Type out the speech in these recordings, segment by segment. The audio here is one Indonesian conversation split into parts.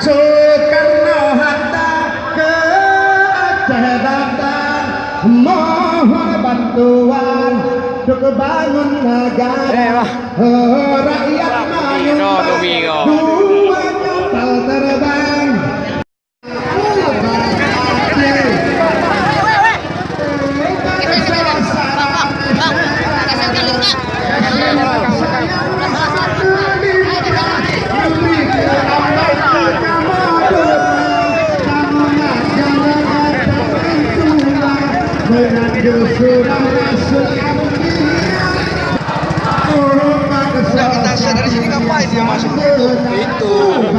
Soekarno-Hatta ke Aceh datang mohon bantuan untuk bangun negara. Rakyat menyumbang dua kapal terbang. Kita share dari sini ngapain dia masuk itu? Mundur.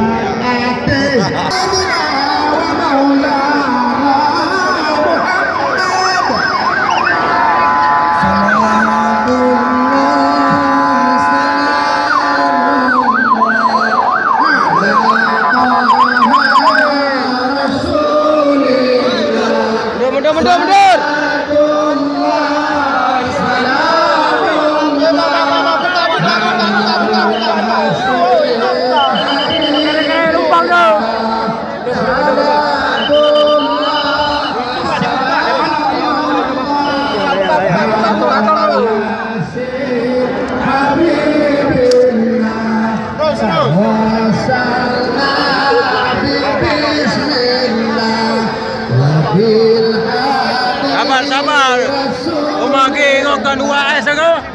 Sabar. Umagi ngokan dua es aku.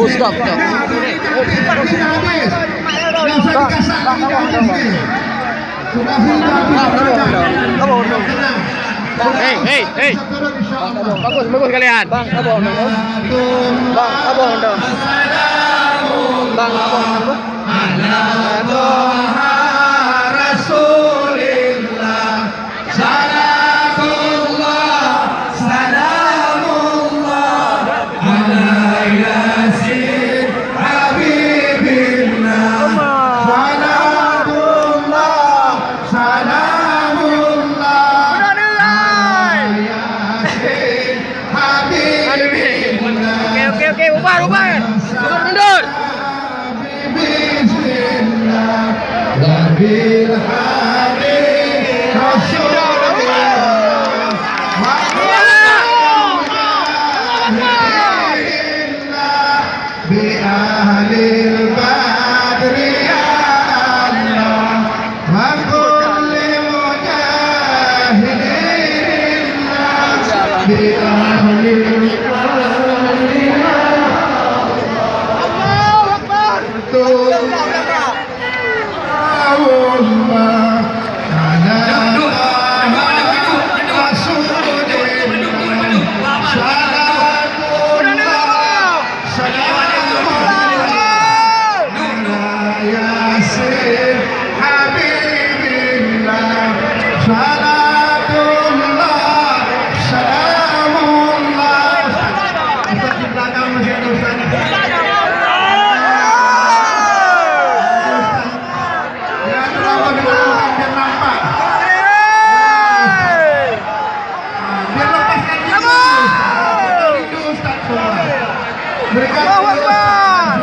Stop. Hey. Bagus kalian. Bang, abang dong. Bang, abang dong. Oke, bubar. Mundur. Allahu Akbar.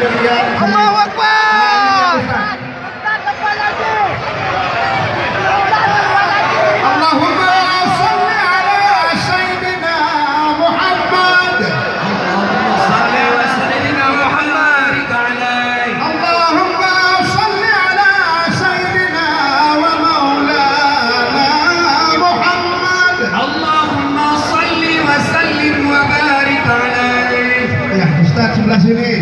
demikian. Allahu Akbar. Allahumma salli ala Sayyidina Muhammad. Salli wa sayyidina Muhammad alaihi. Allahumma salli ala Sayyidina wa maulana Muhammad. Allahumma salli wa sallim wa barik alaihi. Ya, Ustaz sebelah sini.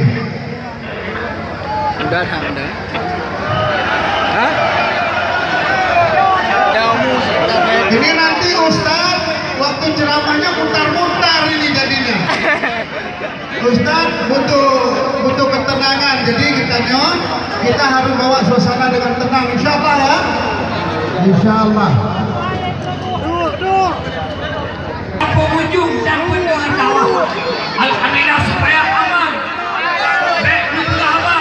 Udah. Hah? Ini nanti Ustaz waktu ceramahnya mutar-mutar ini jadinya. Ustaz butuh ketenangan, jadi kita harus bawa suasana dengan tenang, insya Allah ya. Insya Allah. Pengunjung dan pendengar dakwah, alhamdulillah supaya aman. Baik Nukulaba,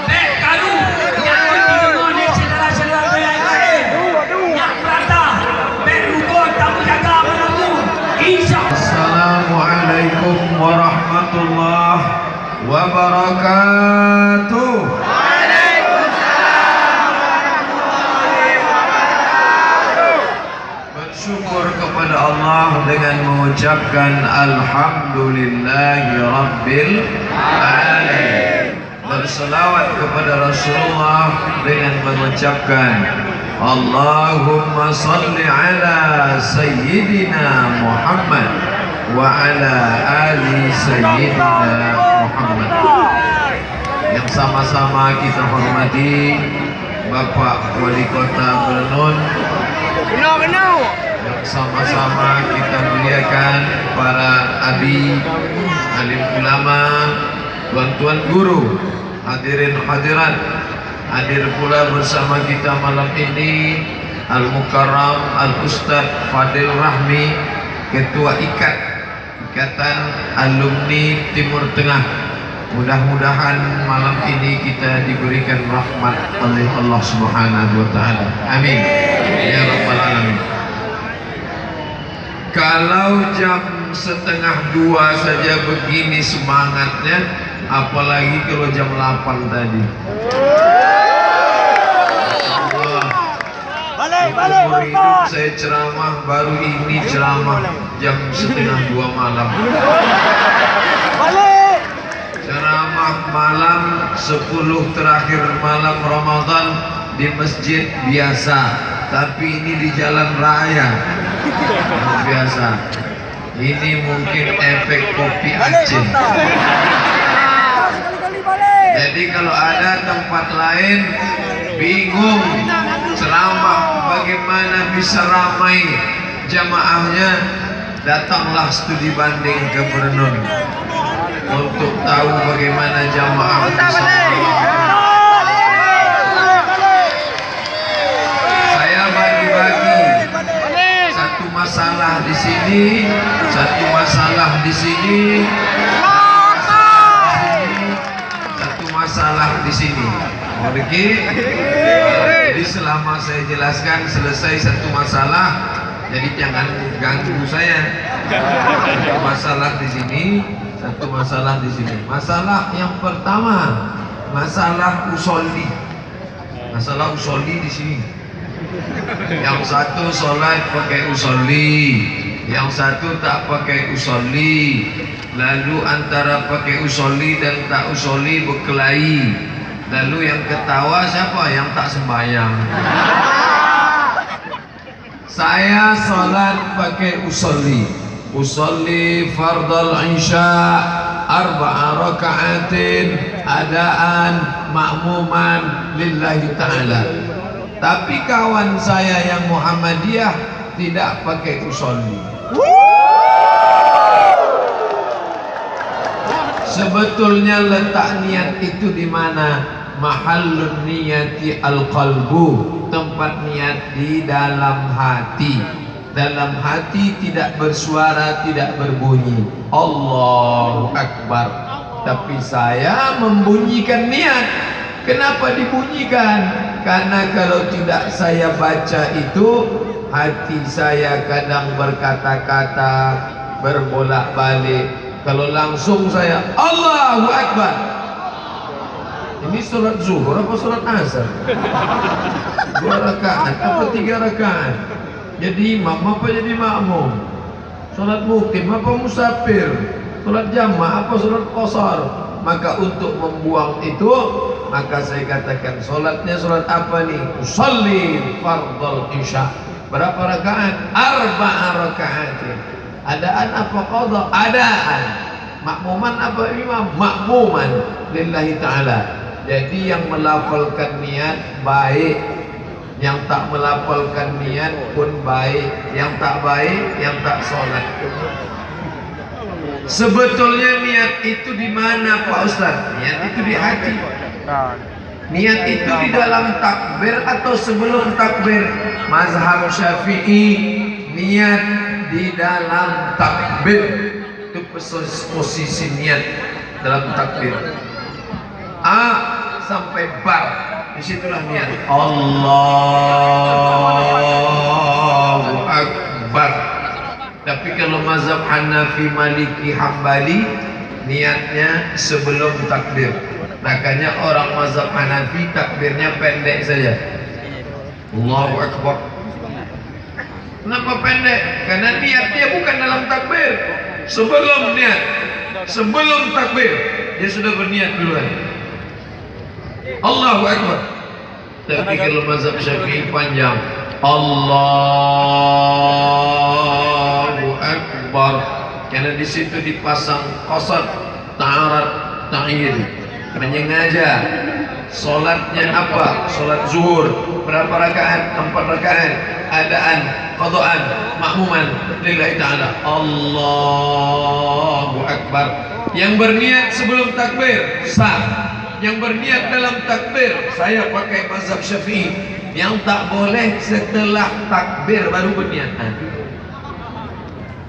baik Kalu, yang berdialog dengan saudara-saudara yang lain, yang berada, baik Rukun, tamu jaga menamu, insya-Allah. Assalamualaikum warahmatullahi wabarakatuh. Bersyukur kepada Allah dengan mengucapkan Alhamdulillahi Rabbil Alamin. Berselawat kepada Rasulullah dengan mengucapkan Allahumma salli ala Sayyidina Muhammad wa ala ali Sayyidina Muhammad. Yang sama-sama kita hormati Bapak Wali Kota Berenun, yang sama-sama kita muliakan para abi, alim ulama, tuan-tuan guru, hadirin hadirat, hadir pula bersama kita malam ini Al-Mukarram Al-Ustadz Fadil Rahmi, Ketua Ikatan Alumni Timur Tengah. Mudah-mudahan malam ini kita diberikan rahmat oleh Allah Subhanahu wa taala. Amin. Ya rabbal alamin. Kalau jam 1:30 saja begini semangatnya, apalagi kalau jam 8 tadi. Umur hidup saya ceramah, baru ini ceramah jam 1:30 malam. Ceramah malam 10 terakhir malam Ramadan di masjid biasa, tapi ini di jalan raya biasa. Ini mungkin efek kopi Aceh. Jadi kalau ada tempat lain bingung ceramah bagaimana bisa ramai jamaahnya, datanglah studi banding ke Berenun untuk tahu bagaimana jamaah bisa ramai. Saya bagi-bagi satu masalah di sini, satu masalah di sini, satu masalah di sini. Oke. Jadi selama saya jelaskan selesai satu masalah, jadi jangan ganggu saya. Satu masalah di sini, satu masalah di sini. Masalah yang pertama, masalah usolli. Masalah usolli di sini. Yang satu sholat pakai usolli, yang satu tak pakai usolli. Lalu antara pakai usolli dan tak usolli berkelahi. Lalu yang ketawa siapa? Yang tak sembahyang. Saya sholat pakai usolli. Usolli fardal isya 4 rakaatin adaan ma'muman lillahi ta'ala. Tapi kawan saya yang Muhammadiyah tidak pakai usolli. Sebetulnya letak niat itu di mana? Mahallun niyati al-qalbu, tempat niat di dalam hati. Dalam hati tidak bersuara, tidak berbunyi. Allahu Akbar. Tapi saya membunyikan niat. Kenapa dibunyikan? Karena kalau tidak saya baca itu, hati saya kadang berkata-kata, berbolak-balik. Kalau langsung saya Allahu Akbar, Ini sholat zuhur apa sholat asar? 2 rakaat apa 3 rakaat? Jadi imam apa jadi makmum? Sholat mukim apa musafir? Sholat jamaah apa sholat qasar? Maka untuk membuang itu, maka saya katakan sholatnya sholat apa nih? Usalli fardal isya. Berapa rakaat? 4 rakaat. Adaan apa qadha? Adaan. Makmuman apa imam? Makmuman lillahi ta'ala. Jadi yang melafalkan niat baik, yang tak melafalkan niat pun baik, yang tak baik, yang tak sholat. Sebetulnya niat itu di mana Pak Ustaz? Niat itu di hati. Niat itu di dalam takbir atau sebelum takbir? Mazhab Syafi'i, niat di dalam takbir. Itu posisi niat dalam takbir. A sampai bar, disitulah niat. Allahu Akbar. Tapi kalau mazhab Hanafi, Maliki, Hambali, niatnya sebelum takbir. Makanya orang mazhab Hanafi takbirnya pendek saja. Allahu Akbar. Kenapa pendek? Karena niatnya bukan dalam takbir. Sebelum niat, sebelum takbir, dia sudah berniat duluan. Allahu Akbar. Tapi kalau mazhab Syafi'i panjang, Allahu Akbar. Karena di situ dipasang qasad, ta'arat, ta'id. Menyengaja. Salatnya apa? Salat zuhur. Berapa rakaat? 4 rakaat. Adaan, qadhaan, makmuman lillahi ta'ala. Allahu Akbar. Yang berniat sebelum takbir sah. Yang berniat dalam takbir, saya pakai mazhab Syafi'i. Yang tak boleh setelah takbir baru berniat.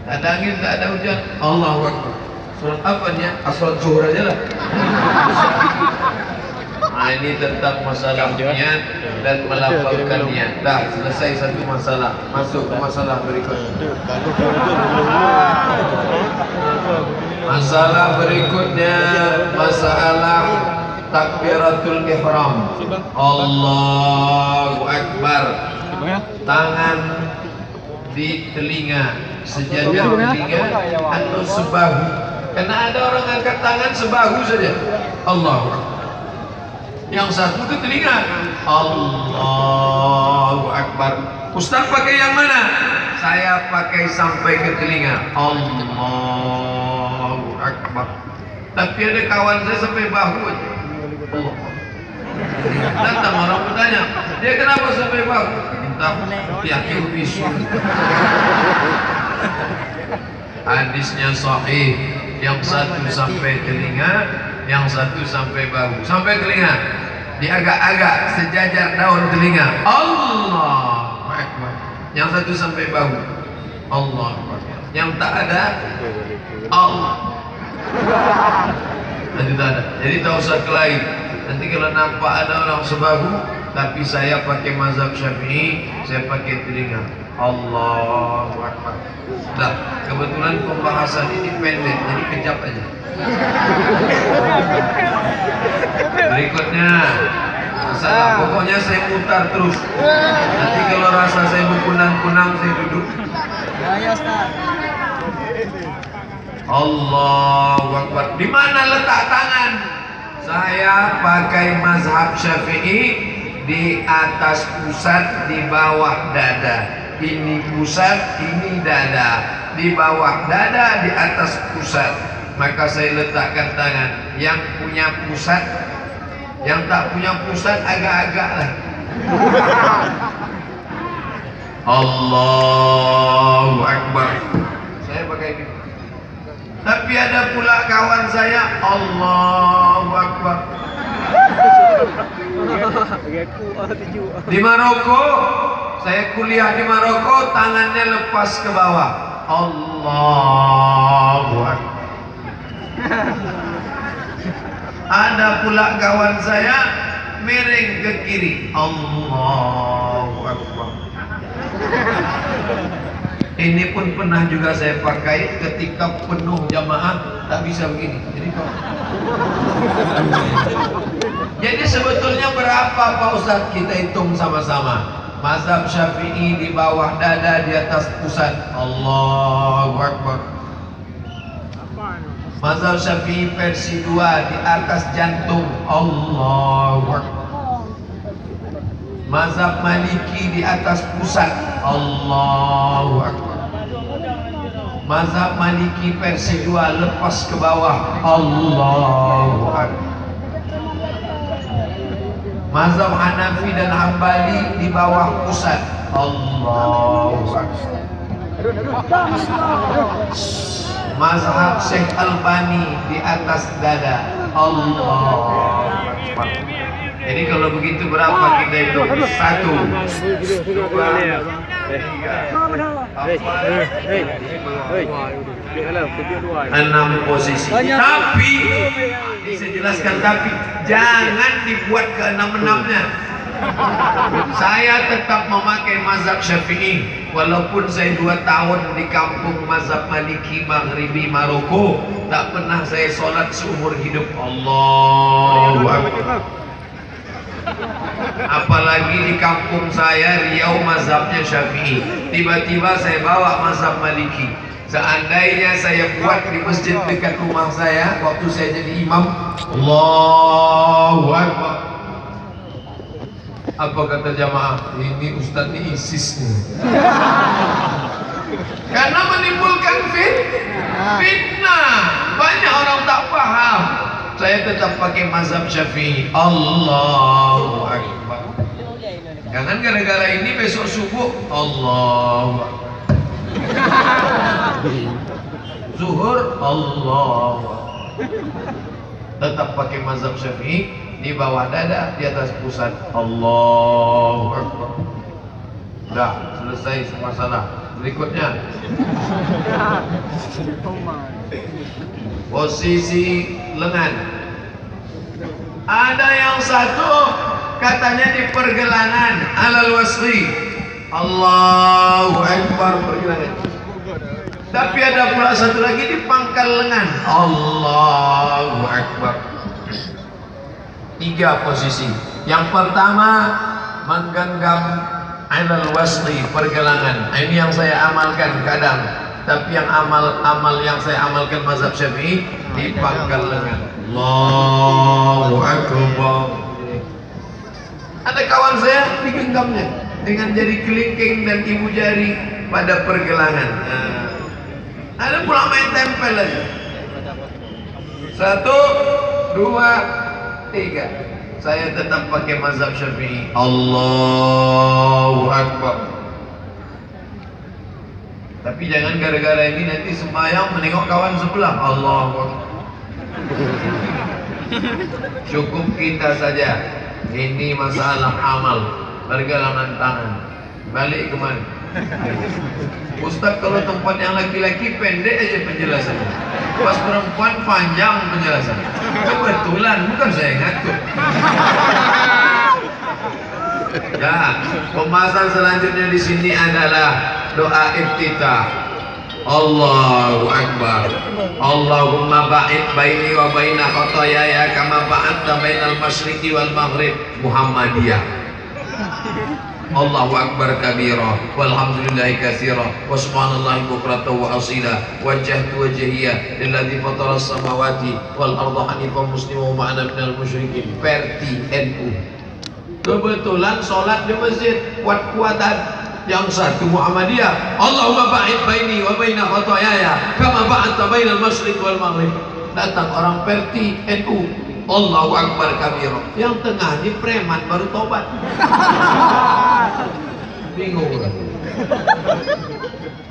Tak ada angin, tak ada hujan, Allahu Akbar. Surat apa niat? Asal zuhur aja lah. Nah, ini tentang masalah niat dan melafalkan niat. Dah selesai satu masalah. Masuk ke masalah berikutnya. Masalah berikutnya, masalah takbiratul ihram. Allahu Akbar. Tangan di telinga, sejajar telinga atau sebahu. Karena ada orang angkat tangan sebahu saja. Allahu Akbar. Yang satu ke telinga. Allahu Akbar. Ustaz pakai yang mana? Saya pakai sampai ke telinga. Allahu Akbar. Tapi ada kawan saya sampai bahu aja. Allah. Datang orang bertanya, dia kenapa sampai bahu? Entah, yakin bisu. Hadisnya sahih. Yang satu sampai telinga, yang satu sampai bahu. Sampai telinga, diagak-agak sejajar daun telinga. Allahu Akbar. Yang satu sampai bahu. Allahu Akbar. Yang tak ada, Allah. Nanti tak ada. Jadi tak usah kelahi. Nanti kalau nampak ada orang sebahu, tapi saya pakai mazhab Syafi'i, saya pakai telinga. Allahu Akbar. Nah, kebetulan pembahasan ini pendek, jadi kejap aja. Berikutnya, masalah pokoknya saya putar terus. Nanti kalau rasa saya berkunang-kunang, saya duduk. Allahu Akbar. Di mana letak tangan? Saya pakai mazhab Syafi'i, di atas pusat, di bawah dada. Ini pusat, ini dada. Di bawah dada, di atas pusat. Maka saya letakkan tangan. Yang punya pusat, yang tak punya pusat agak-agak lah. Allahu Akbar. Saya pakai gitu. Tapi ada pula kawan saya, Allahu Akbar. Di Maroko, saya kuliah di Maroko, tangannya lepas ke bawah. Allahu Akbar. Ada pula kawan saya miring ke kiri. Allahu Akbar. Ini pun pernah juga saya pakai ketika penuh jamaah tak bisa begini. Jadi sebetulnya berapa Pak Ustadz? Kita hitung sama-sama. Mazhab Syafi'i di bawah dada, di atas pusat. Allahu Akbar. Mazhab Syafi'i versi 2 di atas jantung. Allahu Akbar. Mazhab Maliki di atas pusat. Allahu Akbar. Mazhab Maliki versi 2 lepas ke bawah. Allahu Akbar. Mazhab Hanafi dan Hambali di bawah pusat. Allahu Akbar. Mazhab Syekh Albani di atas dada. Allahu Akbar. Jadi kalau begitu berapa kita itu? 1, 2, 6 posisi. Tapi ini saya jelaskan, tapi jangan dibuat ke 6-6-nya. Saya tetap memakai mazhab Syafi'i walaupun saya 2 tahun di kampung mazhab Maliki Maghribi Maroko, tak pernah saya sholat seumur hidup. Allahu Akbar. Apalagi di kampung saya Riau mazhabnya Syafi'i, tiba-tiba saya bawa mazhab Maliki. Seandainya saya buat di masjid dekat rumah saya waktu saya jadi imam, Allahu Akbar, apa kata jamaah? Ini ustaz ini ISIS nih. Karena menimbulkan fitnah. Banyak orang tak paham. Saya tetap pakai mazhab Syafi'i. Allahu Akbar. Jangan gara-gara ini besok subuh Allahu Akbar. Zuhur Allahu Akbar. Tetap pakai mazhab Syafi'i, di bawah dada, di atas pusat. Allahu Akbar. Sudah selesai masalah. Berikutnya posisi lengan. Ada yang satu katanya di pergelangan alal wasri. Allahu Akbar, pergelangan. Tapi ada pula satu lagi di pangkal lengan. Allahu Akbar. 3 posisi. Yang pertama menggenggam alal wasri, pergelangan. Ini yang saya amalkan kadang. Tapi yang amal yang saya amalkan mazhab Syafi'i di pangkal lengan. Allahu Akbar. Ada kawan saya digenggamnya dengan jari kelingking dan ibu jari pada pergelangan. Ada pula main tempel aja. 1, 2, 3. Saya tetap pakai mazhab Syafi'i. Allahu Akbar. Tapi jangan gara-gara ini nanti sembahyang menengok kawan sebelah. Allahu Akbar. Cukup kita saja. Ini masalah amal, pergelangan tangan. Balik kemana? Ustaz, kalau tempat yang laki-laki pendek aja penjelasannya, pas perempuan panjang penjelasannya. Kebetulan bukan saya ngatur. Nah, pembahasan selanjutnya di sini adalah doa iftitah. Allahu Akbar. Allahumma ba'id baini wa baina khotoyaya kama ba'adta bainal masyriqi wal maghrib. Muhammadiyah. Allahu Akbar kabira walhamdulillahi katsira wa subhanallahi bukratan wa asila wajjahtu wajhiya lilladzi fatara as-samawati wal arda hanifan musliman wa ma'ana minal musyrikin. Perti NU. Kebetulan sholat di masjid kuat-kuatan. Yang satu Muhammadiyah. Allahumma ba'id baini wa baina khotoyaya kama ba'adta bainal masyriqi wal maghrib. Datang orang Perti NU. Allahu Akbar kabira. Yang tengah ini preman baru tobat. Bingung kan?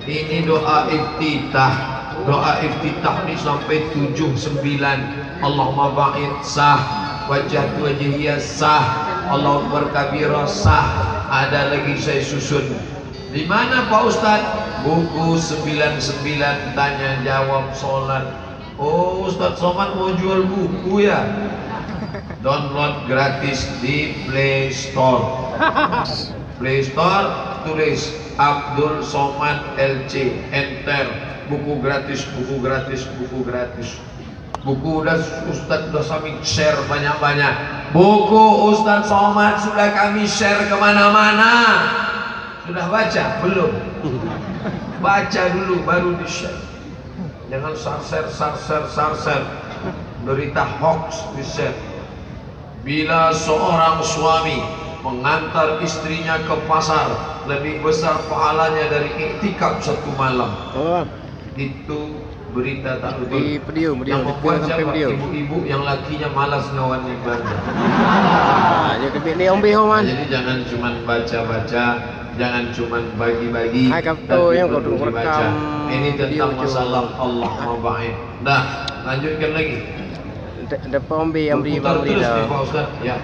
Ini doa iftitah. Doa iftitah ini sampai 7, 9. Allahumma ba'id sah, wajjahtu wajhiya sah, Allahu Akbar kabira sah. Ada lagi saya susun. Di mana Pak Ustaz? Buku 99 tanya jawab sholat. Oh, Ustaz Somad mau jual buku ya? Download gratis di Play Store. Play Store, tulis Abdul Somad LC, enter, buku gratis, buku gratis, buku gratis. Buku Ustadz sudah kami share banyak-banyak. Buku Ustadz Somad sudah kami share kemana-mana. Sudah baca? Belum. Baca dulu baru di share. Jangan share. Berita hoax di share. Bila seorang suami mengantar istrinya ke pasar, lebih besar pahalanya dari iktikaf 1 malam. Itu berita tak betul. Yang membuat siapa? Ibu-ibu yang lakinya malas ngawan ibadah. Jadi jangan cuma baca-baca, jangan cuma bagi-bagi, tapi perlu dibaca. Ini tentang masalah Allah mabaid. Nah, lanjutkan lagi. Depan yang beri Putar terus nih Pak Ustaz. Ya.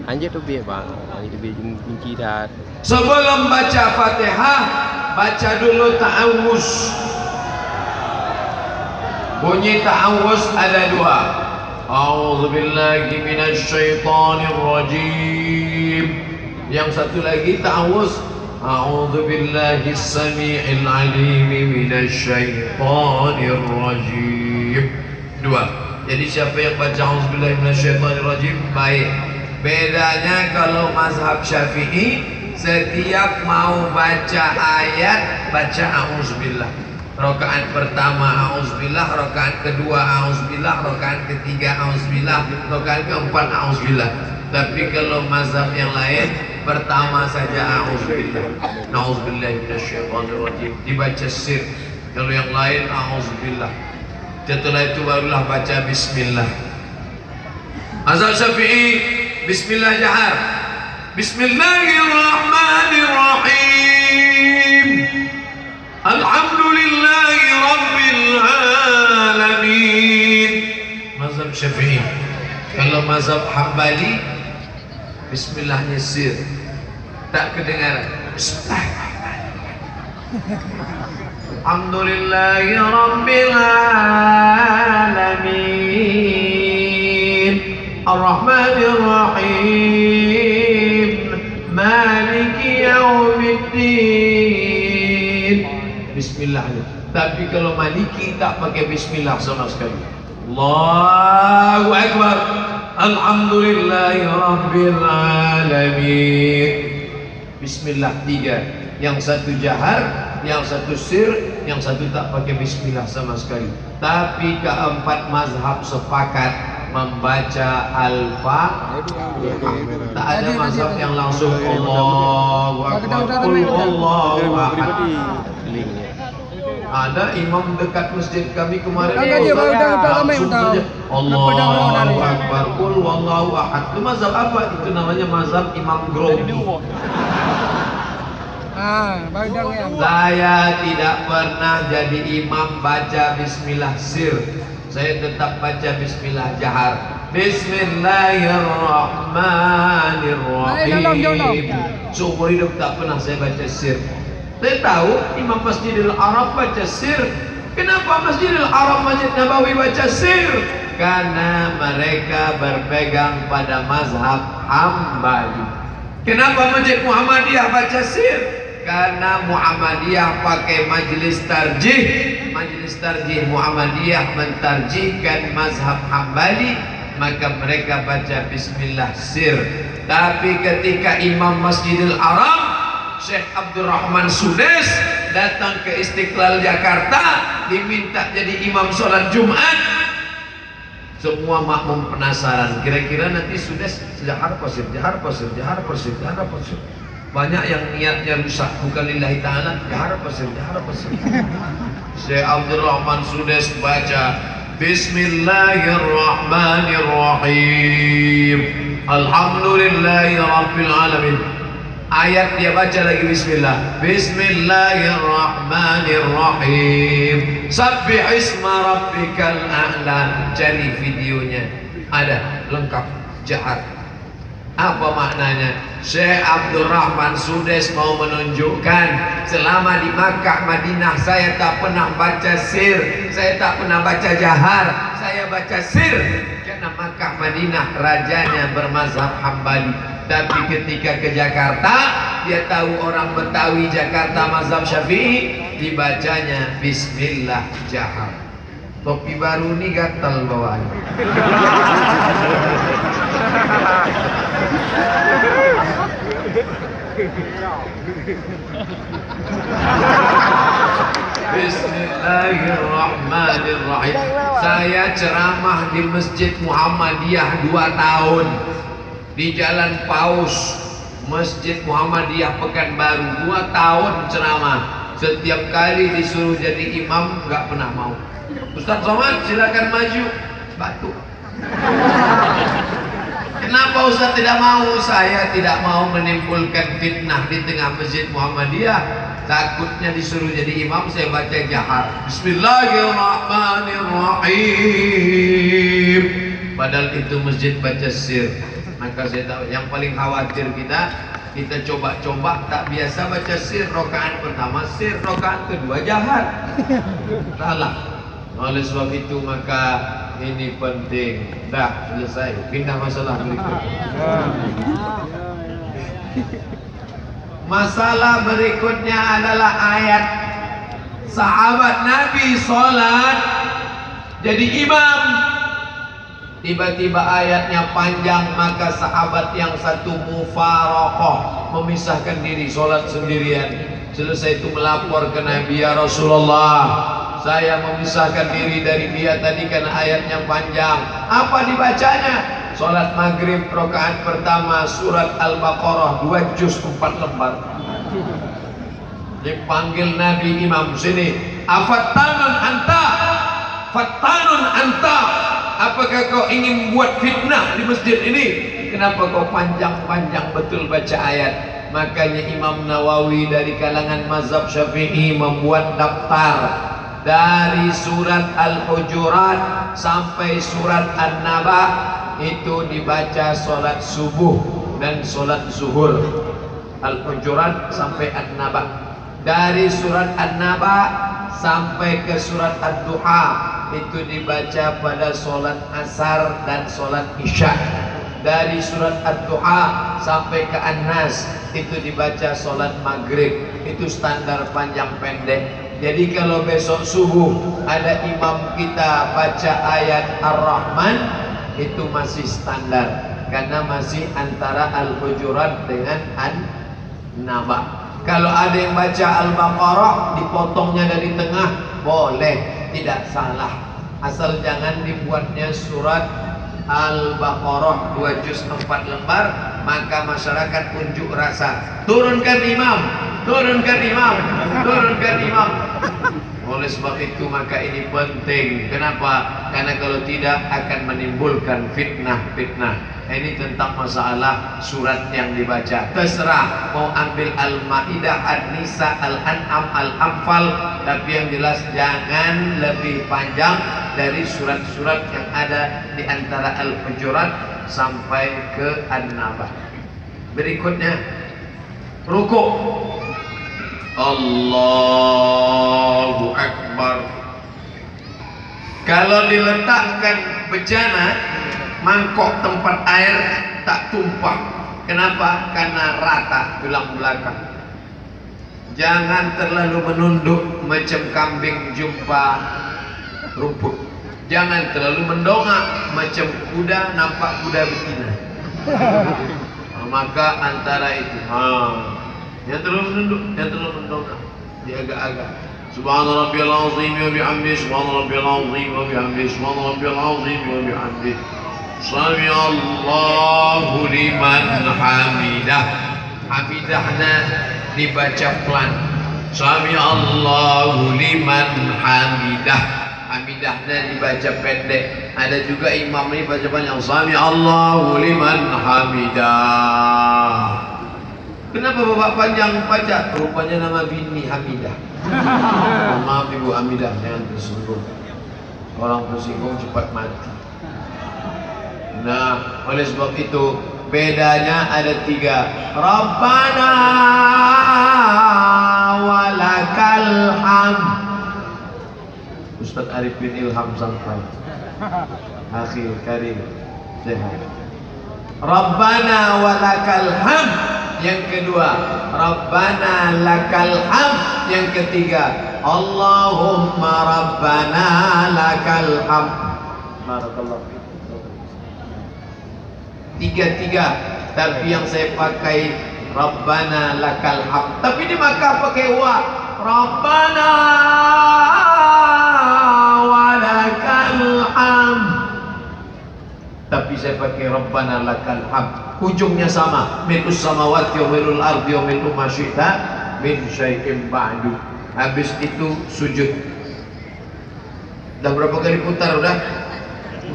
Anjir tu biar bang, anjir biar kunci dah. Sebelum baca Fatihah, baca dulu ta'awuz. Bunyi ta'awuz ada 2. A'udzubillahi minasyaitonirrajim. Yang satu lagi ta'awuz, A'udzubillahi samii'il 'aliim minasyaitonirrajim. 2. Jadi siapa yang baca A'udzubillahi minasyaitonirrajim baik. Bedanya kalau mazhab Syafi'i, setiap mau baca ayat baca A'udzubillah. Rakaat pertama A'udzubillah, rakaat kedua A'udzubillah, rakaat ketiga A'udzubillah, rakaat keempat A'udzubillah. Tapi kalau mazhab yang lain, pertama saja A'udzubillah. Na'udzubillahi minasyaitonirrajim, dibaca sir. Kalau yang lain A'udzubillah. Setelah itu barulah baca Bismillah. Mazhab Syafi'i Bismillah jahar. Bismillahirrahmanirrahim. Alhamdulillahi rabbil alamin. Mazhab Syafi'i. Kalau mazhab Hambali, Bismillahnya sir, tak kedengaran. Bismillahirrahmanirrahim. Alhamdulillahi rabbil alamin. Ar-Rahmanir-Rahim, Maliki Yaumiddin. Bismillah. Tapi kalau Maliki tak pakai Bismillah sama sekali. Allahu Akbar. Alhamdulillahi Rabbil Alamin. Bismillah 3. Yang satu jahar, yang satu sir, yang satu tak pakai Bismillah sama sekali. Tapi keempat mazhab sepakat membaca Al-Fatihah. Tak ada mazhab yang langsung Allahu Akbar, Qul Allahu Ahad. Ada imam dekat masjid kami kemarin langsung saja Allahu Akbar, Qul Wallahu Ahad. Itu mazhab apa? Itu namanya mazhab Imam Grogi. Saya tidak pernah jadi imam baca Bismillah sir. Saya tetap baca Bismillah jahar. Bismillahirrahmanirrahim. Seumur hidup tak pernah saya baca sir. Saya tahu Imam Masjidil Arab baca sir. Kenapa Masjidil Arab, Masjid Nabawi baca sir? Karena mereka berpegang pada mazhab Hambali. Kenapa Masjid Muhammadiyah baca sir? Karena Muhammadiyah pakai majlis tarjih. Majlis tarjih Muhammadiyah mentarjihkan mazhab Hambali, maka mereka baca Bismillah sir. Tapi ketika Imam Masjidil Haram Syekh Abdurrahman Sudes datang ke Istiqlal Jakarta, diminta jadi imam sholat Jumat, semua makmum penasaran, kira-kira nanti Sudes jahar pasir, jahar pasir, jahar pasir, jahar pasir. Banyak yang niatnya rusak, bukan lillahi ta'ala, jahar pasir, jahar pasir. Syekh Abdurrahman Sudes baca Bismillahirrahmanirrahim, Alhamdulillahi Rabbil Alamin. Ayat dia baca lagi Bismillah. Bismillahirrahmanirrahim. Sabbihisma rabbikal a'la. Cari videonya, ada lengkap jahar. Apa maknanya? Syekh Abdurrahman Sudes mau menunjukkan selama di Makkah Madinah saya tak pernah baca sir, saya tak pernah baca jahar, saya baca sir. Karena Makkah Madinah rajanya bermazhab Hambali. Tapi ketika ke Jakarta, dia tahu orang Betawi Jakarta mazhab Syafi'i, dibacanya Bismillah jahar. Topi baru nih gatal bawaannya. Bismillahirrahmanirrahim. Saya ceramah di Masjid Muhammadiyah 2 tahun di Jalan Paus, Masjid Muhammadiyah Pekanbaru. 2 tahun ceramah. Setiap kali disuruh jadi imam nggak pernah mau. Ustaz Somad silakan maju. Batuk. Kenapa Ustaz tidak mau? Saya tidak mau menimbulkan fitnah di tengah Masjid Muhammadiyah. Takutnya disuruh jadi imam, saya baca jahar. Bismillahirrahmanirrahim. Padahal itu masjid baca sir. Maka saya tahu yang paling khawatir kita coba-coba tak biasa baca sir. Rakaat pertama sir, rakaat kedua jahar. Salah. Oleh sebab itu maka ini penting. Dah selesai. Pindah masalah berikutnya. Masalah berikutnya adalah ayat sahabat Nabi sholat jadi imam. Tiba-tiba ayatnya panjang, maka sahabat yang satu mufaraqah, memisahkan diri, sholat sendirian. Selesai itu melapor ke Nabi, ya Rasulullah, saya memisahkan diri dari dia tadi karena ayatnya panjang. Apa dibacanya? Sholat maghrib rakaat pertama surat Al-Baqarah 2 juz 4 lembar. Dipanggil Nabi, imam sini. Afattanun anta, fattanun anta. Apakah kau ingin buat fitnah di masjid ini? Kenapa kau panjang-panjang betul baca ayat? Makanya Imam Nawawi dari kalangan mazhab Syafi'i membuat daftar dari surat Al-Hujurat sampai surat An-Naba itu dibaca sholat subuh dan sholat zuhur. Al-Hujurat sampai An-Naba. Dari surat An-Naba sampai ke surat Ad-Duha itu dibaca pada sholat asar dan sholat isya. Dari surat Ad-Duha sampai ke An-Nas itu dibaca sholat maghrib. Itu standar panjang pendek. Jadi kalau besok subuh ada imam kita baca ayat Ar-Rahman, itu masih standar karena masih antara Al-Hujurat dengan An-Naba. Kalau ada yang baca Al-Baqarah dipotongnya dari tengah, boleh, tidak salah, asal jangan dibuatnya surat Al-Baqarah 2 juz 4 lembar. Maka masyarakat unjuk rasa, turunkan imam, turunkan imam, turunkan imam. Oleh sebab itu maka ini penting. Kenapa? Karena kalau tidak akan menimbulkan fitnah-fitnah. Ini tentang masalah surat yang dibaca. Terserah mau ambil Al-Maidah, An-Nisa, Al-An'am, Al-Anfal, tapi yang jelas jangan lebih panjang dari surat-surat yang ada di antara Al-Hujurat sampai ke An-Naba. Berikutnya rukuk. Allahu Akbar. Kalau diletakkan bejana, mangkok tempat air tak tumpah. Kenapa? Karena rata tulang belakang. Jangan terlalu menunduk macam kambing jumpa rumput. Jangan terlalu mendongak macam kuda nampak kuda betina. Maka antara itu, yang terlalu menunduk, yang terlalu mendongak, dia agak-agak. Subhana rabbiyal azim wa bihamdihi, subhana rabbiyal azim wa bihamdihi, subhana rabbiyal azim wa bihamdihi. Sami Allahu liman hamidah. Hamidahnya dibaca pelan. Sami Allahu liman hamidah. Hamidahnya dibaca pendek. Ada juga imam ini baca panjang. Sami Allahu liman hamidah. Kenapa bapak panjang baca? Rupanya nama bini Hamidah. Maaf Ibu Hamidah, jangan tersinggung. Orang tersinggung cepat mati. Nah, oleh sebab itu bedanya ada 3. Rabbana walakal hamd. Ustaz Arifin Ilham sampai akhir karir sehat. Rabbana walakal hamd. Yang kedua, Rabbana lakal hamd. Yang ketiga, Allahumma Rabbana lakal hamd. Barakallahu fiik. Tiga-tiga, tapi yang saya pakai Rabbana lakal hamd. Tapi di Makkah pakai wa. Rabbana walakal hamd. Tapi saya pakai Rabbana lakal hamd. Ujungnya sama, milus samawati wa milul ardi wa milu ma syi'ta min syai'in ba'du. Habis itu sujud. Udah berapa kali putar udah?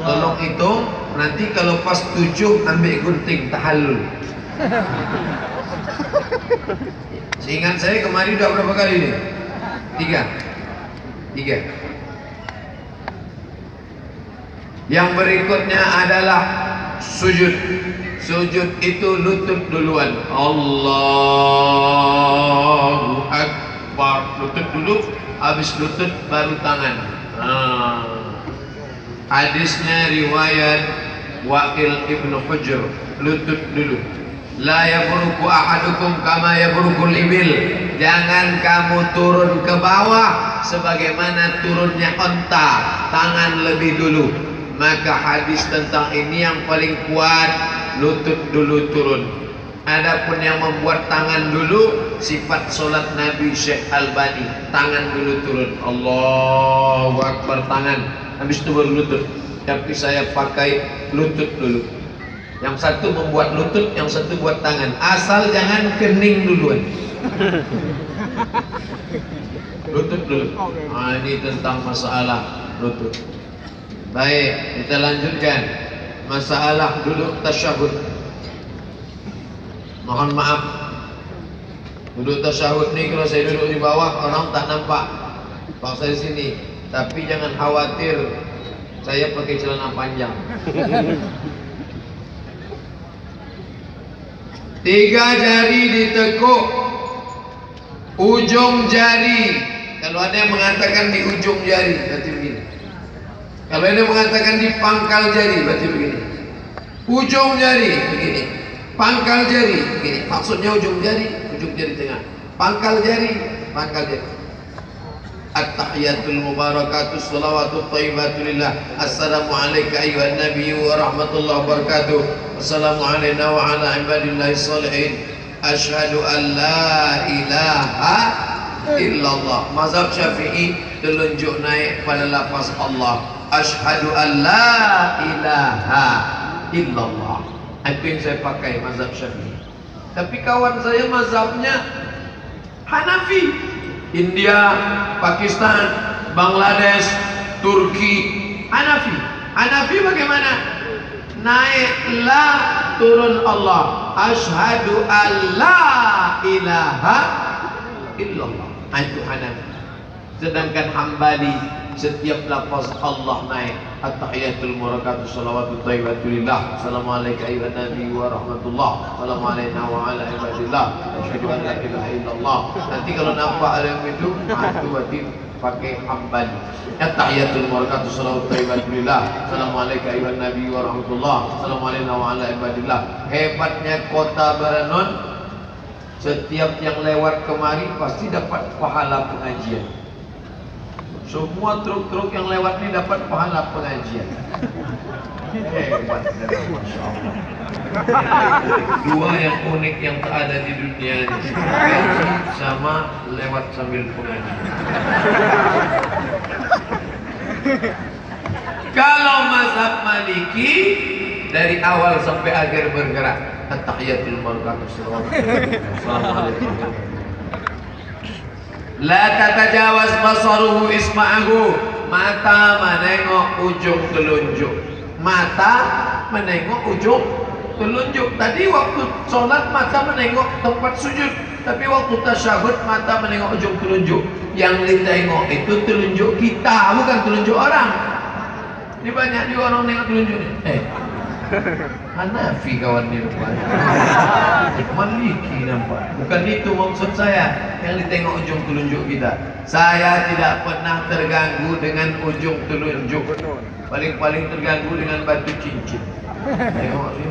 Tolong hitung. Nanti kalau pas 7 ambil gunting tahallul. Seingat saya kemarin udah berapa kali nih? 3. Yang berikutnya adalah sujud. Sujud itu lutut duluan. Allahu Akbar. Lutut dulu, habis lutut baru tangan. Hadisnya riwayat Waqil ibnu Hujr. Lutut dulu. La yabruku ahadukum kama yabrukul ibil. Jangan kamu turun ke bawah sebagaimana turunnya onta. Tangan lebih dulu. Maka hadis tentang ini yang paling kuat, lutut dulu turun. Adapun yang membuat tangan dulu, sifat solat Nabi Syekh Albani, tangan dulu turun. Allahu Akbar, tangan, habis itu baru lutut. Tapi saya pakai lutut dulu. Yang satu membuat lutut, yang satu buat tangan. Asal jangan kening duluan. Lutut dulu. Nah, ini tentang masalah lutut. Baik, kita lanjutkan. Masalah duduk tasyahud. Mohon maaf, duduk tasyahud nih kalau saya duduk di bawah orang tak nampak. Pak saya di sini. Tapi jangan khawatir, saya pakai celana panjang. 3 jari ditekuk, ujung jari. Kalau ada yang mengatakan di ujung jari, berarti begini. Kalau ada yang mengatakan di pangkal jari, berarti begini. Ujung jari begini, pangkal jari begini. Maksudnya ujung jari tengah. Pangkal jari. At-tahiyatul mubarakatuh salawatut thayyibatu lillah. Assalamu alayka ayyuhan nabiyyu wa rahmatullahi wa barakatuh. Wassalamu alayna wa ala ibadillahis shalihin. Asyhadu an la ilaha illallah. Mazhab Syafi'i telunjuk naik pada lafaz Allah. Asyhadu an la ilaha illallah. Itu yang saya pakai mazhab Syafi'i. Tapi kawan saya mazhabnya Hanafi. India, Pakistan, Bangladesh, Turki, Hanafi. Hanafi bagaimana? Naik la, turun Allah. Asyhadu an la ilaha illallah. Itu Hanafi. Sedangkan Hambali setiap lafaz Allah naik. At-tahiyatul mubarakatuh salawatut thayyibatu lillah. Assalamualaikum ayyuhan nabi wa rahmatullah. Assalamu alayna wa ala ibadillah. Asyhadu an la ilaha illallah. Nanti kalau nampak ada yang itu berarti pakai Hambali. At-tahiyatul mubarakatuh salawatut thayyibatu lillah. Assalamualaikum ayyuhan nabi wa rahmatullah. Assalamu alayna wa ala ibadillah. Hebatnya kota Baranon, setiap yang lewat kemari pasti dapat pahala pengajian. Semua truk-truk yang lewat ini dapat pahala pengajian. Hebat, Masya Allah. 2 yang unik yang tak ada di dunia ini, sama lewat sambil pengajian. Kalau mazhab Maliki dari awal sampai akhir bergerak. At-tahiyatul barakatuh Assalamualaikum. La tatajawaz basaruhu isma'ahu. Mata menengok ujung telunjuk. Mata menengok ujung telunjuk. Tadi waktu sholat mata menengok tempat sujud, tapi waktu tasyahud mata menengok ujung telunjuk. Yang ditengok itu telunjuk kita, bukan telunjuk orang. Ini banyak juga orang nengok telunjuk ini. Hanafi kawan di rupanya. Maliki nampak. Bukan itu maksud saya. Yang ditengok ujung telunjuk kita. Saya tidak pernah terganggu dengan ujung telunjuk. Paling-paling terganggu dengan batu cincin. Tengok sini.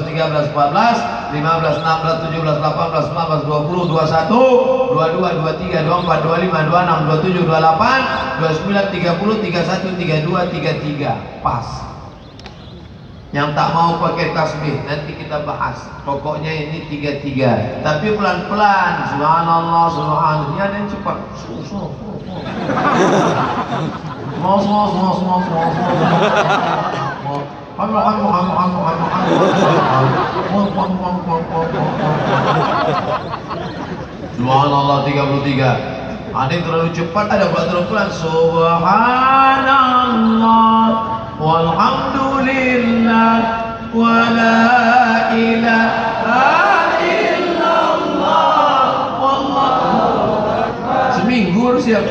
12, 13, 14, 15, 16, 17, 18, 19, 20, 21, 22, 23, 24, 25, 26, 27, 28, 29, 30, 31, 32, 33. Pas. Yang tak mau pakai tasbih nanti kita bahas. Pokoknya ini 33. Tapi pelan-pelan. Subhanallah, subhanallah. Ini ada yang cepat. Subhanallah 33. Ada yang terlalu cepat, ada yang terlalu pelan. Subhanallah walhamdulillah wa la ilaha illallah wallahu akbar. siap.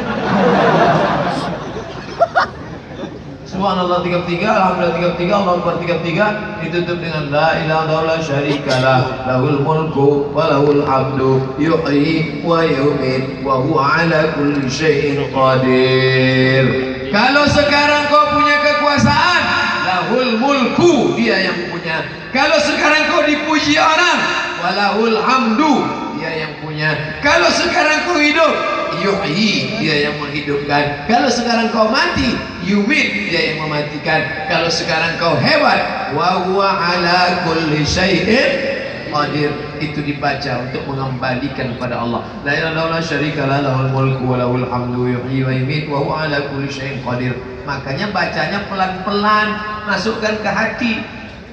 Subhanallah 33, Alhamdulillah 33, Allahu Akbar 33, ditutup dengan la ilaha illallah la syarikalah, lahul mulku wa lahul hamdu, yuhyi wa yumiit wa huwa ala kulli syai'in qadir. Kalau sekarang kau punya kekuasaan, lahul mulku, dia yang punya. Kalau sekarang kau dipuji orang, walahul hamdu, dia yang punya. Kalau sekarang kau hidup, yuhyi, dia yang menghidupkan. Kalau sekarang kau mati, yumit, dia yang mematikan. Kalau sekarang kau hebat, wa huwa ala kulli syai'in qadir, itu dibaca untuk mengembalikan kepada Allah. La ilaha illallah syarikalah, lahul mulku wa lahul hamdu, yuhyi wa yumiit wa huwa ala kulli syai'in qadir. Makanya bacanya pelan-pelan, masukkan ke hati.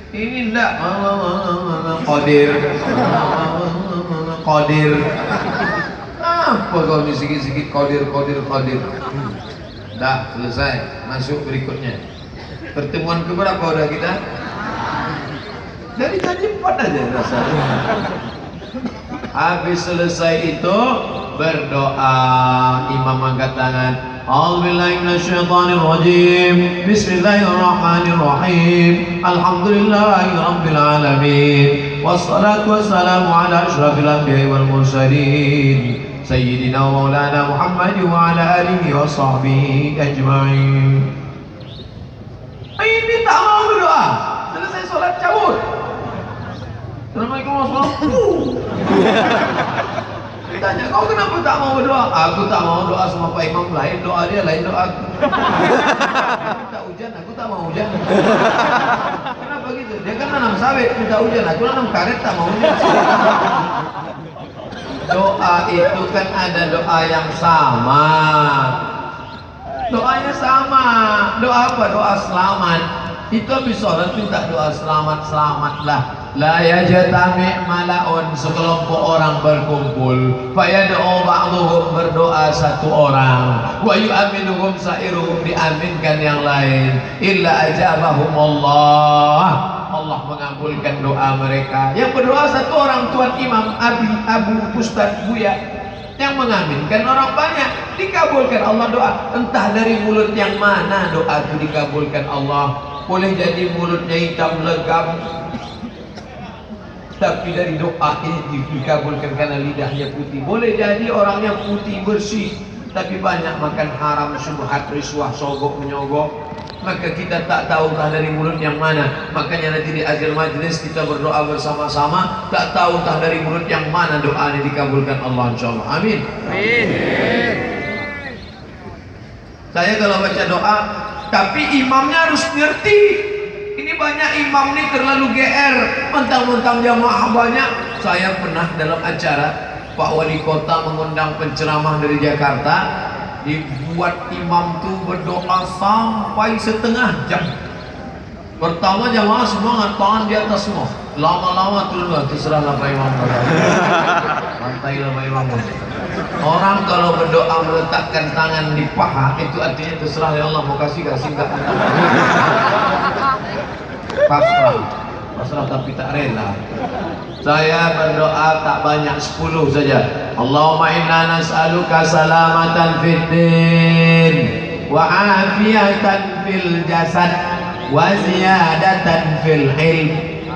Ini enggak qadir. Qadir. Apa kau ni sikit-sikit qadir. Dah selesai, masuk berikutnya. Pertemuan keberapa udah kita? Dari tadi 4 aja rasanya. Habis selesai itu berdoa, imam angkat tangan. A'udzubillahi minasyaitonirrajim. Bismillahirrahmanirrahim. Alhamdulillahirabbil alamin. Wassalatu wassalamu ala asyrafil anbiya'i wal mursalin. Sayyidina wa maulana Muhammad wa ala alihi wa sahbihi ajma'in. Ini tak mau berdoa. Selesai solat cabut. Assalamualaikum warahmatullahi wabarakatuh. Ditanya, kau kenapa tak mau berdoa? Aku tak mau doa sama Pak Imam, lain doa dia, lain doa aku. Minta hujan, aku tak mau hujan. Kenapa gitu? Dia kan nanam sawit, minta hujan. Aku nanam karet, tak mau hujan. Doa itu kan ada doa yang sama. Doanya sama. Doa apa? Doa selamat. Itu habis sholat minta doa selamat-selamatlah. La yajtami' malaun, sekelompok orang berkumpul. Fayad'u ba'dhum, berdoa satu orang. Wa yu'minuhum sa'iruhum, diaminkan yang lain. Illa ajabahum Allah, Allah mengabulkan doa mereka. Yang berdoa satu orang, tuan imam, abu, ustaz, buya. Yang mengaminkan orang banyak, dikabulkan Allah doa. Entah dari mulut yang mana doa itu dikabulkan Allah. Boleh jadi mulutnya hitam legam, tapi dari doa ini dikabulkan karena lidahnya putih. Boleh jadi orangnya putih bersih, tapi banyak makan haram, syubhat, riswah, sogok, menyogok. Maka kita tak tahu entah dari mulut yang mana. Makanya nanti di akhir majlis kita berdoa bersama-sama, tak tahu entah dari mulut yang mana doa ini dikabulkan Allah, insyaallah. Amin. Amin. Saya kalau baca doa, tapi imamnya harus ngerti. Ini banyak imam nih terlalu GR, mentang-mentang jamaah banyak. Saya pernah dalam acara Pak Wali Kota mengundang penceramah dari Jakarta, dibuat imam tuh berdoa sampai setengah jam. Pertama jamaah semua angkat tangan di atas semua, lama-lama turun, terserahlah Pak Imam. Mantailah Pak Imam. Orang kalau berdoa meletakkan tangan di paha, itu artinya terserah ya Allah, mau kasih enggak. Pasrah tapi tak rela. Saya berdoa tak banyak, 10 saja. Allahumma inna nas'aluka salamatan fid din wa afiyatan fil jasad wa ziyadatan fil ilm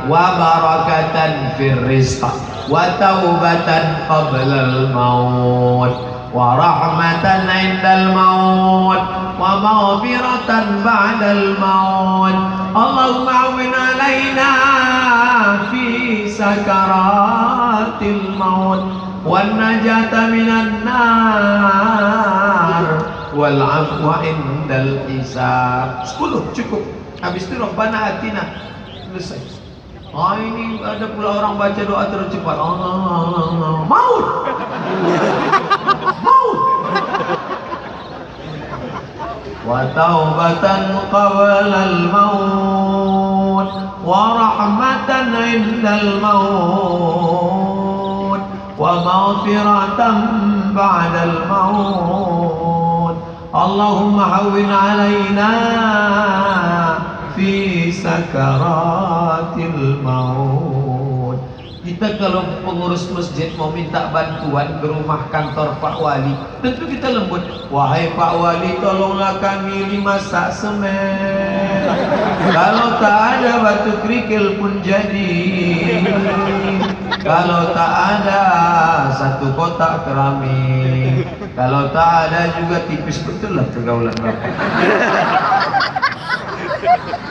wa barakatan fil rizq wa taubatan qabla al maut wa rahmatan 'indal maut wa maghfiratan ba'dal maut. Allahumma awwin 'alaina fi sakaratil maut wan najata minan nar wal 'afwa 'indal hisab. 10 cukup. Habis itu Rabbana atina, selesai. Ini ada pula orang baca doa terus cepat. Allah, maut. Maut. Wa taubatan qabla al-maut wa rahmatan 'indal maut wa maghfiratan ba'da al-maut. Allahumma hawwin 'alaina fi sakaratil maut. Itu Kita kalau pengurus masjid mau minta bantuan ke rumah kantor Pak Wali, tentu kita lembut. Wahai Pak Wali, tolonglah kami 5 sak semen. Kalau tak ada batu kerikil pun jadi. Kalau tak ada 1 kotak keramik. Kalau tak ada juga tipis betul lah pergaulan Bapak.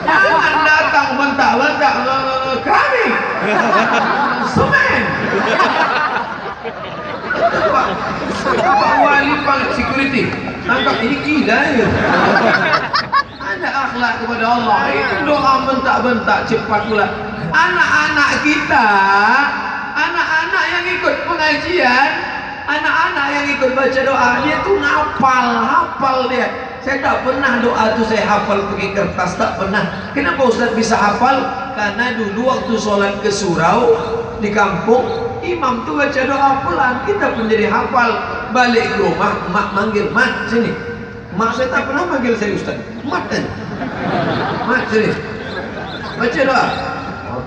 Jangan datang bentak-bentak kami semen. Pak Wali Pak security tangkap ini gila ya. Ada akhlak kepada Allah. Ini doa bentak-bentak cepat pula. Anak-anak kita, anak-anak yang ikut pengajian, anak-anak yang ikut baca doa, dia tuh hafal dia. Saya tak pernah doa itu saya hafal pakai kertas, tak pernah. Kenapa Ustaz bisa hafal? Karena dulu waktu sholat ke surau di kampung, imam tuh baca doa pelan, kita pun jadi hafal. Balik ke rumah, mak manggil, mat sini. Mak saya tak pernah manggil saya Ustaz. Mat kan? Mat sini. Baca doa.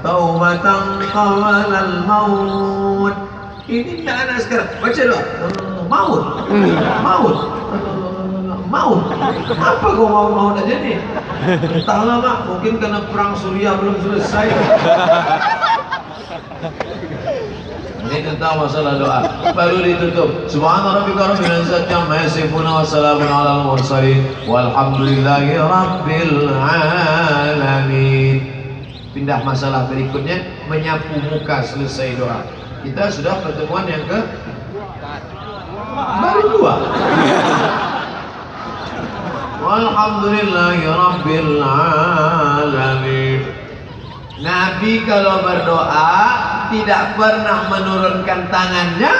Taubatan qawalal maut. Ini tidak ada sekarang. Baca doa. Maut. Maut. Maut. Apa kau maut aja nih? Entahlah mak, mungkin karena perang Suriah belum selesai. Ini tentang masalah doa. Baru ditutup. Subhana rabbika rabbil izzati amma yasifun wa salamun alal mursalin walhamdulillahi rabbil alamin. Pindah masalah berikutnya, menyapu muka selesai doa. Kita sudah pertemuan yang ke baru 2. Walhamdulillahi rabbil alamin. Nabi kalau berdoa tidak pernah menurunkan tangannya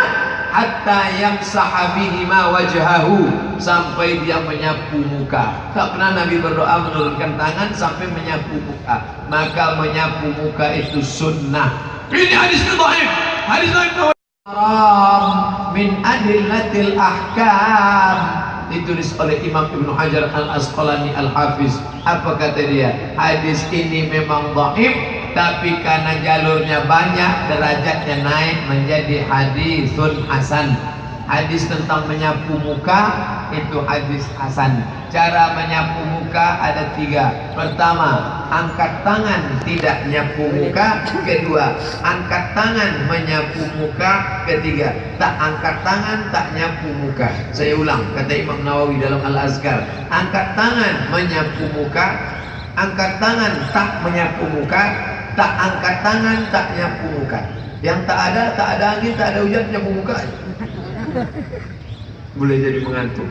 hatta yang sahabihima wajhahu, sampai dia menyapu muka. Tak pernah Nabi berdoa menurunkan tangan sampai menyapu muka. Maka menyapu muka itu sunnah. Ini hadis dhaif. Hadis dhaif haram min adillatil ahkam. Ditulis oleh Imam Ibnu Hajar Al-Asqalani Al-Hafiz. Apa kata dia? Hadis ini memang dhaif, tapi karena jalurnya banyak, derajatnya naik menjadi hadisun hasan. Hadis tentang menyapu muka itu hadis hasan. Cara menyapu muka ada 3. Pertama, angkat tangan tidak nyapu muka. Kedua, angkat tangan menyapu muka. Ketiga, tak angkat tangan tak nyapu muka. Saya ulang, kata Imam Nawawi dalam Al-Azkar. Angkat tangan menyapu muka, angkat tangan tak menyapu muka, tak angkat tangan tak nyapu muka. Yang tak ada angin, tak ada hujan, nyapu muka. Boleh jadi mengantuk.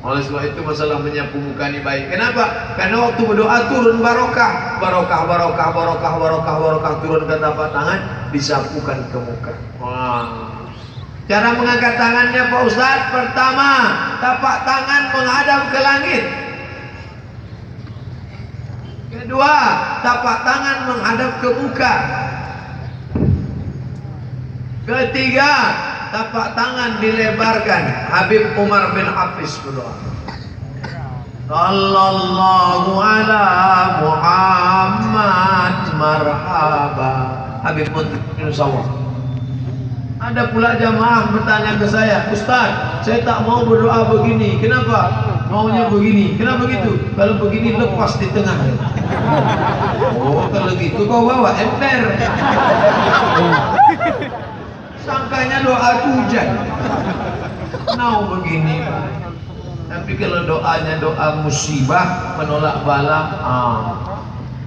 Oleh sebab itu masalah menyapu muka ini baik. Kenapa? Karena waktu berdoa turun barokah, barokah turun ke tapak tangan, disapukan ke muka. Wah. Cara mengangkat tangannya Pak Ustaz, pertama tapak tangan menghadap ke langit. Kedua, tapak tangan menghadap ke muka. Ketiga, tapak tangan dilebarkan. Habib Umar bin Hafiz berdoa. Sallallahu ala Muhammad marhaba. Habib bin Sawah. Ada pula jamaah bertanya ke saya, Ustaz, saya tak mau berdoa begini. Kenapa? Maunya begini. Kenapa begitu? Kalau begini lepas di tengah. Oh, kalau gitu kau bawa ember. Sangkanya doa hujan. Mau begini. Tapi kalau doanya doa musibah, menolak bala.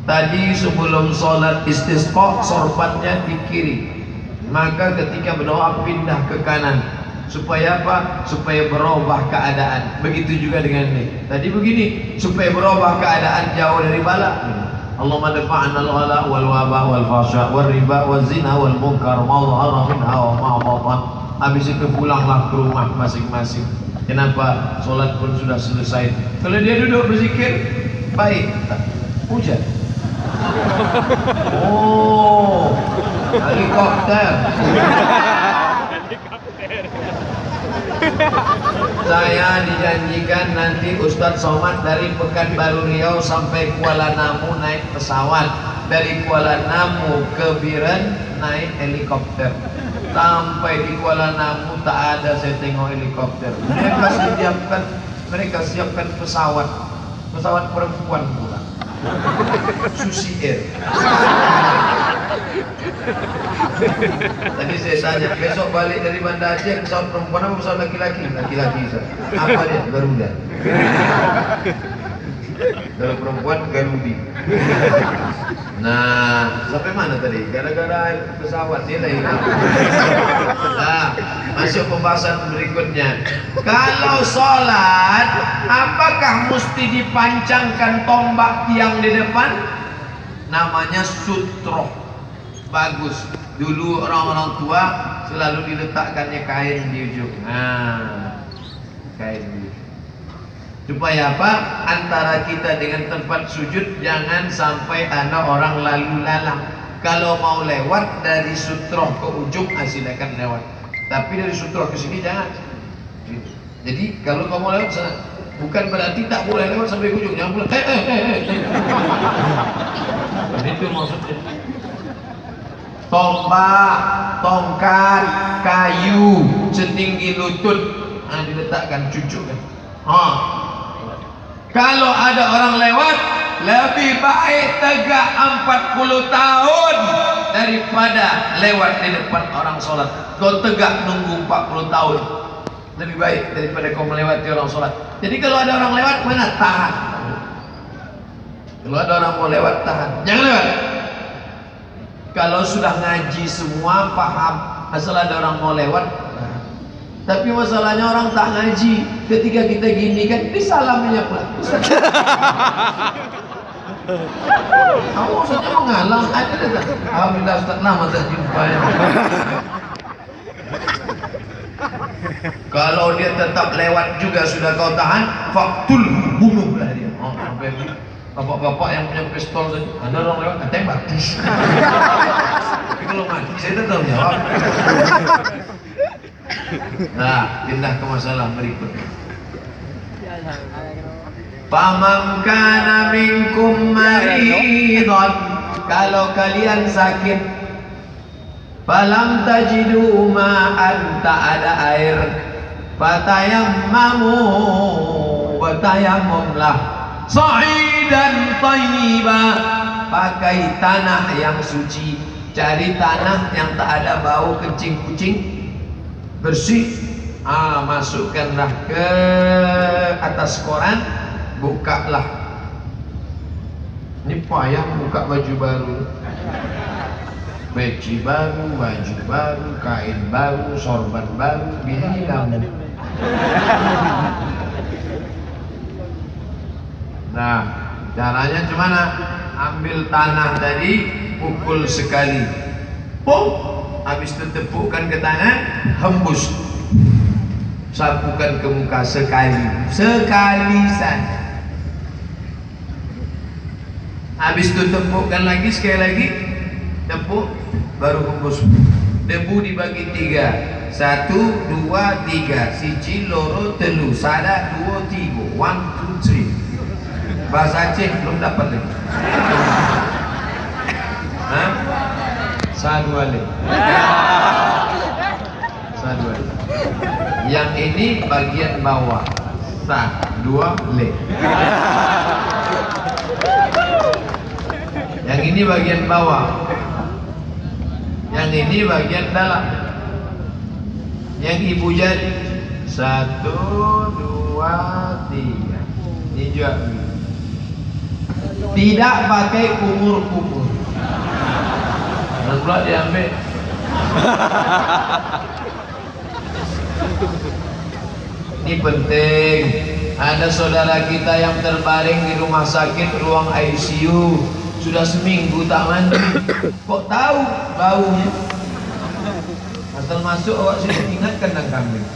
Tadi sebelum sholat istisqa, sorbannya di kiri. Maka ketika berdoa pindah ke kanan. Supaya apa? Supaya berubah keadaan. Begitu juga dengan ini. Tadi begini, supaya berubah keadaan jauh dari bala. Allahumma dafa'na al-ghala wal waba wal fasha wal riba wal zina wal munkar ma dhahara minha wa ma batan. Habis itu pulanglah ke rumah masing-masing. Kenapa? Salat pun sudah selesai. Kalau dia duduk berzikir, baik. Hujan. Oh, helikopter. Saya dijanjikan nanti Ustadz Somad dari Pekanbaru Riau sampai Kuala Namu naik pesawat. dari Kuala Namu ke Biren naik helikopter. Sampai di Kuala Namu tak ada saya tengok helikopter. Mereka siapkan pesawat perempuan pula. Susi Air. Tadi saya tanya, besok balik dari Banda Aceh pesawat perempuan apa pesawat laki-laki? Laki-laki. Apa dia? Garuda. Kalau perempuan Garudi. Nah, sampai mana tadi? Gara-gara pesawat dia hilang. Nah, masuk pembahasan berikutnya. Kalau sholat, apakah mesti dipancangkan tombak tiang di depan? Namanya sutro. Bagus. Dulu orang-orang tua selalu diletakkannya kain di ujung. Nah, kain di ujung. Supaya apa? Antara kita dengan tempat sujud jangan sampai ada orang lalu lalang. Kalau mau lewat dari sutroh ke ujung, silakan lewat. Tapi dari sutroh ke sini jangan. Jadi kalau kamu lewat sana, bukan berarti tak boleh lewat sampai ujung. Jangan boleh. Itu maksudnya. Tombak, tongkat, kayu setinggi lutut, diletakkan cucuk kan. Kalau ada orang lewat, lebih baik tegak 40 tahun daripada lewat di depan orang sholat. Kau tegak nunggu 40 tahun, lebih baik daripada kau melewati orang sholat. Jadi kalau ada orang lewat, mana? Tahan. Kalau ada orang mau lewat, tahan. Jangan lewat. Kalau sudah ngaji semua, paham asal ada orang mau lewat. Tapi masalahnya orang tak ngaji. Ketika kita gini kan, disalaminya pula. Kamu maksudnya mengalang aja dah. Alhamdulillah Ustaz, lama tak jumpa ya. Kalau dia tetap lewat juga sudah kau tahan, faktul, bunuhlah dia. Sampai bapak-bapak yang punya pistol saja, ada orang lewat, tembak. Tapi kalau mati saya tak tahu jawab. Nah, pindah ke masalah berikutnya. Faman kana minkum maridhan, kalau kalian sakit, falam tajidu ma'an, tak ada air, fatayammamu, batayammumlah sa'idan thayyiba, pakai tanah yang suci. Cari tanah yang tak ada bau kencing kucing, bersih, masukkanlah ke atas koran, bukalah. Ini payah buka baju baru, peci baru, baju baru, kain baru, sorban baru, gini kamu. Nah, caranya gimana? Ambil tanah tadi, pukul sekali, habis itu tepukkan ke tangan, hembus, sapukan ke muka sekali saja. Habis itu tepukkan lagi sekali lagi, tepuk, baru hembus. Debu dibagi 3, 1, 2, 3, siji, loro, telu, sada, 2, 3, 1, 2, 3. Bahasa Aceh belum dapat lagi. Saduale. Yang ini bagian bawah. Saduale. Yang ini bagian bawah. Yang ini bagian dalam. Yang ibu jadi 1, 2, 3. Ini juga. Tidak pakai kumur-kumur. Dan pula diambil. Ini penting. Ada saudara kita yang terbaring di rumah sakit ruang ICU, sudah seminggu tak mandi. Kok tahu baunya? Asal masuk awak sudah ingat kandang kambing.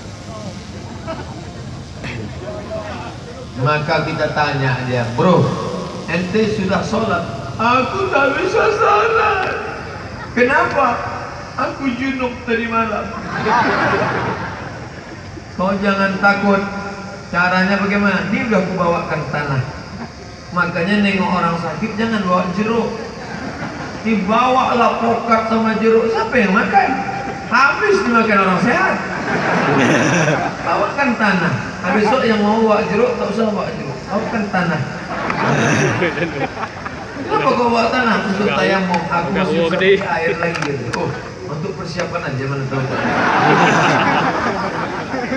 Maka kita tanya dia, bro, ente sudah sholat? Aku tak bisa sholat. Kenapa? Aku junub tadi malam. Kau jangan takut. Caranya bagaimana? Ini udah aku bawakan tanah. Makanya nengok orang sakit jangan bawa jeruk. dibawalah pokat sama jeruk, siapa yang makan? Habis dimakan orang sehat. Bawakan tanah. Nah, besok yang mau bawa jeruk tak usah bawa jeruk, bawakan tanah. Kenapa kau bawa tanah? Untuk tayamum. Aku masuk air lagi gitu. Oh, untuk persiapan aja, mana tahu.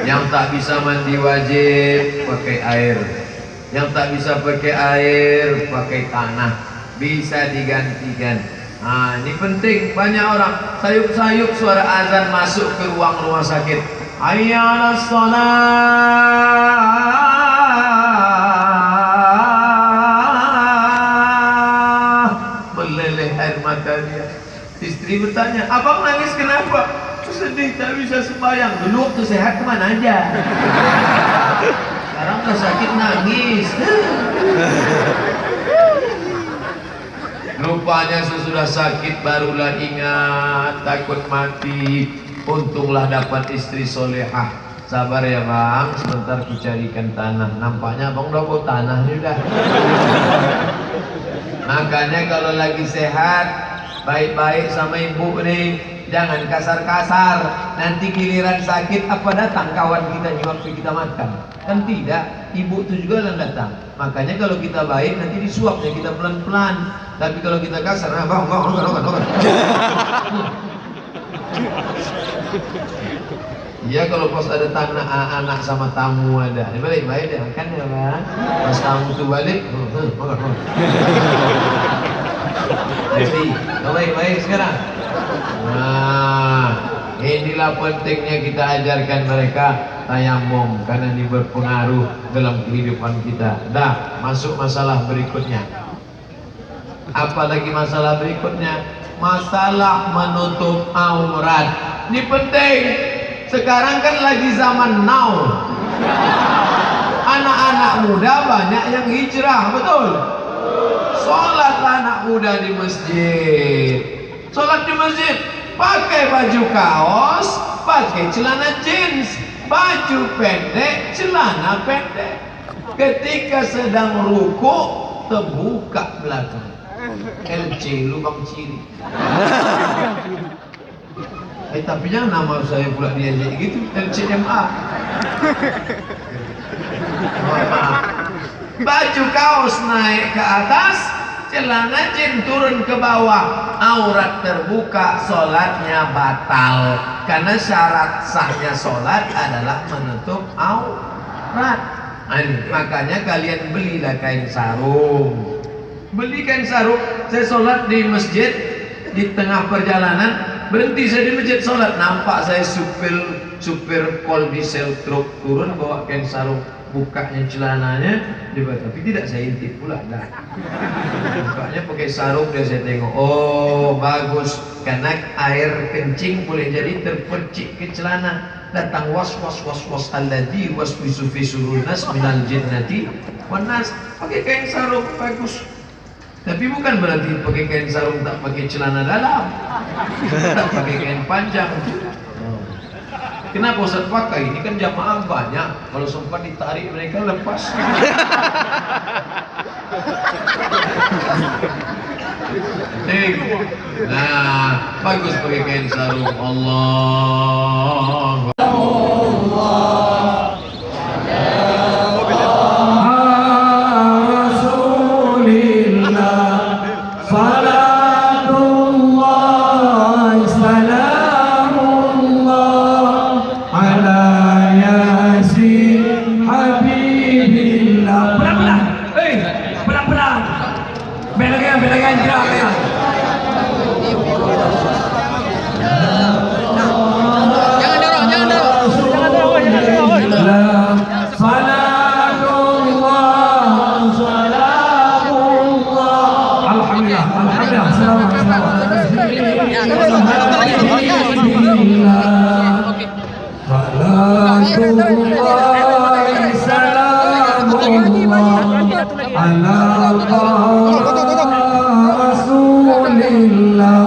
Yang tak bisa mandi wajib pakai air. Yang tak bisa pakai air pakai tanah. Bisa digantikan. Nah, ini penting. Banyak orang sayup-sayup suara azan masuk ke ruang rumah sakit. Hayya 'alas shalah. Meleleh air mata dia. Istri bertanya, abang nangis kenapa? Sedih, tak bisa sembahyang. Dulu waktu sehat kemana aja? Sekarang udah sakit nangis. Rupanya sesudah sakit barulah ingat, takut mati. Untunglah dapat istri solehah. Sabar ya bang, sebentar ku carikan tanah. Nampaknya abang udah bawa tanah nih udah. Makanya kalau lagi sehat, baik-baik sama ibu nih, jangan kasar-kasar. Nanti giliran sakit apa datang kawan kita di waktu kita makan? Kan tidak, ibu itu juga yang datang. Makanya kalau kita baik nanti disuapnya kita pelan-pelan. Tapi kalau kita kasar, nah bang. Iya, kalau pas ada tanah anak sama tamu ada, baik-baik deh kan ya bang. Pas tamu tuh balik, jadi baik-baik sekarang. Nah, inilah pentingnya kita ajarkan mereka tayamum karena ini berpengaruh dalam kehidupan kita. Dah, masuk masalah berikutnya. Apalagi masalah berikutnya, masalah menutup aurat. Ini penting. Sekarang kan lagi zaman now. Anak-anak muda banyak yang hijrah, betul? Sholat anak muda di masjid. Sholat di masjid, pakai baju kaos, pakai celana jeans, baju pendek, celana pendek. Ketika sedang ruku, terbuka belakang. LC, lubang ciri. Tapi jangan nama saya pula dia gitu, LCMA. Baju kaos naik ke atas, celana jeans turun ke bawah, aurat terbuka, sholatnya batal. Karena syarat sahnya sholat adalah menutup aurat. Makanya kalian belilah kain sarung. Beli kain sarung. Saya sholat di masjid, di tengah perjalanan berhenti saya di masjid sholat, nampak saya supir kol diesel truk turun bawa kain sarung, bukanya celananya, tapi tidak saya intip pula dah. Bukanya pakai sarung, dia saya tengok, oh bagus, karena air kencing boleh jadi terpercik ke celana. Datang was alladzi waswisu fi sudurin nas minal jinnati wan nas. Pakai kain sarung bagus. Tapi bukan berarti pakai kain sarung tak pakai celana dalam, tak pakai kain panjang. Kenapa Ustaz pakai? Ini kan jamaah banyak, kalau sempat ditarik mereka lepas. Nah, bagus pakai kain sarung. Allah. Rasulillah